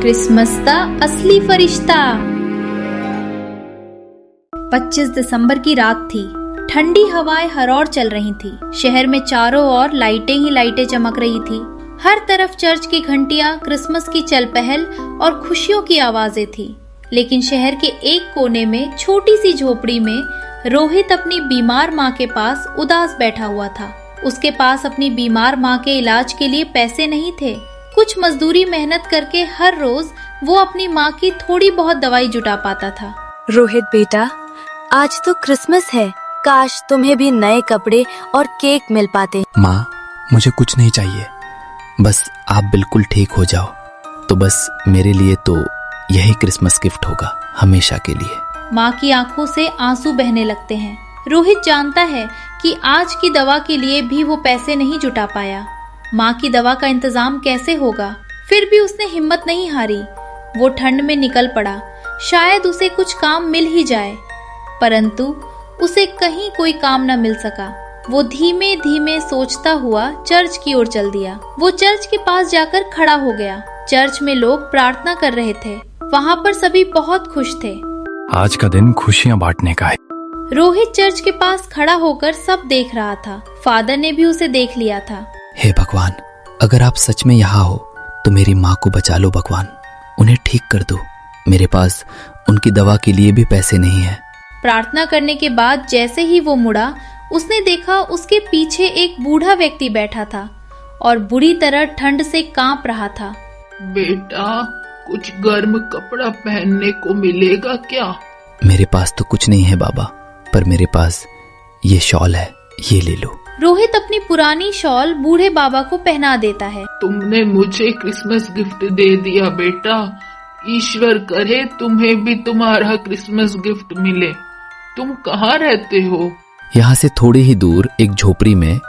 Christmas दा असली फरिश्ता। 25 दिसंबर की रात थी। ठंडी हवाएं हर ओर चल रही थी। शहर में चारों ओर लाइटें ही लाइटें चमक रही थी। हर तरफ चर्च की घंटियां, क्रिसमस की चल पहल और खुशियों की आवाजें थी। लेकिन शहर के एक कोने में छोटी सी झोपड़ी में रोहित अपनी बीमार माँ के पास उदास बैठा हुआ था। उसके पास अपनी बीमार माँ के इलाज के लिए पैसे नहीं थे। कुछ मजदूरी मेहनत करके हर रोज वो अपनी माँ की थोड़ी बहुत दवाई जुटा पाता था। रोहित बेटा, आज तो क्रिसमस है। काश तुम्हें भी नए कपड़े और केक मिल पाते। माँ, मुझे कुछ नहीं चाहिए, बस आप बिल्कुल ठीक हो जाओ तो बस मेरे लिए तो यही क्रिसमस गिफ्ट होगा, हमेशा के लिए। माँ की आंखों से आंसू बहने लगते हैं। रोहित जानता है कि आज की दवा के लिए भी वो पैसे नहीं जुटा पाया। माँ की दवा का इंतजाम कैसे होगा? फिर भी उसने हिम्मत नहीं हारी। वो ठंड में निकल पड़ा। शायद उसे कुछ काम मिल ही जाए, परंतु उसे कहीं कोई काम न मिल सका। वो धीमे धीमे सोचता हुआ चर्च की ओर चल दिया। वो चर्च के पास जाकर खड़ा हो गया। चर्च में लोग प्रार्थना कर रहे थे। वहाँ पर सभी बहुत खुश थे। आज का दिन खुशियाँ बांटने का है। रोहित चर्च के पास खड़ा होकर सब देख रहा था। फादर ने भी उसे देख लिया था। हे भगवान, अगर आप सच में यहाँ हो तो मेरी माँ को बचा लो भगवान, उन्हें ठीक कर दो। मेरे पास उनकी दवा के लिए भी पैसे नहीं है। प्रार्थना करने के बाद जैसे ही वो मुड़ा, उसने देखा उसके पीछे एक बूढ़ा व्यक्ति बैठा था और बुरी तरह ठंड से कांप रहा था। बेटा, कुछ गर्म कपड़ा पहनने को मिलेगा क्या? मेरे पास तो कुछ नहीं है बाबा, पर मेरे पास ये शॉल है, ये ले लो। रोहित अपनी पुरानी शॉल बूढ़े बाबा को पहना देता है। तुमने मुझे क्रिसमस गिफ्ट दे दिया बेटा। ईश्वर करे तुम्हें भी तुम्हारा क्रिसमस गिफ्ट मिले। तुम कहाँ रहते हो? यहाँ से थोड़ी ही दूर एक झोपड़ी में।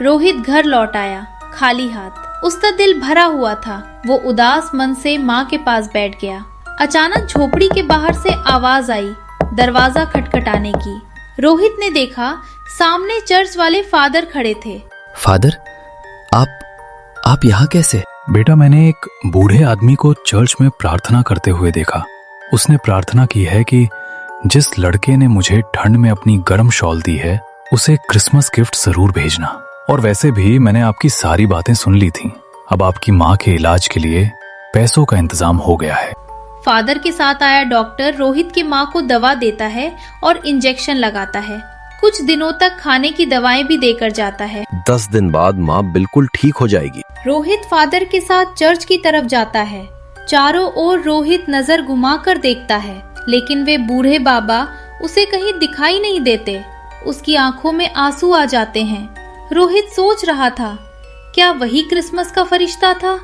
रोहित घर लौट आया खाली हाथ। उसका दिल भरा हुआ था। वो उदास मन से माँ के पास बैठ गया। अचानक झोपड़ी के बाहर से आवाज आई, दरवाजा खटखटाने की। रोहित ने देखा सामने चर्च वाले फादर खड़े थे। फादर, आप यहाँ कैसे? बेटा, मैंने एक बूढ़े आदमी को चर्च में प्रार्थना करते हुए देखा। उसने प्रार्थना की है कि जिस लड़के ने मुझे ठंड में अपनी गर्म शॉल दी है, उसे क्रिसमस गिफ्ट जरूर भेजना। और वैसे भी मैंने आपकी सारी बातें सुन ली थी। अब आपकी माँ के इलाज के लिए पैसों का इंतजाम हो गया है। फादर के साथ आया डॉक्टर रोहित की माँ को दवा देता है और इंजेक्शन लगाता है। कुछ दिनों तक खाने की दवाएं भी देकर जाता है। 10 दिन बाद माँ बिल्कुल ठीक हो जाएगी। रोहित फादर के साथ चर्च की तरफ जाता है। चारों ओर रोहित नजर घुमाकर देखता है, लेकिन वे बूढ़े बाबा उसे कहीं दिखाई नहीं देते। उसकी आंखों में आंसू आ जाते हैं। रोहित सोच रहा था, क्या वही क्रिसमस का फरिश्ता था?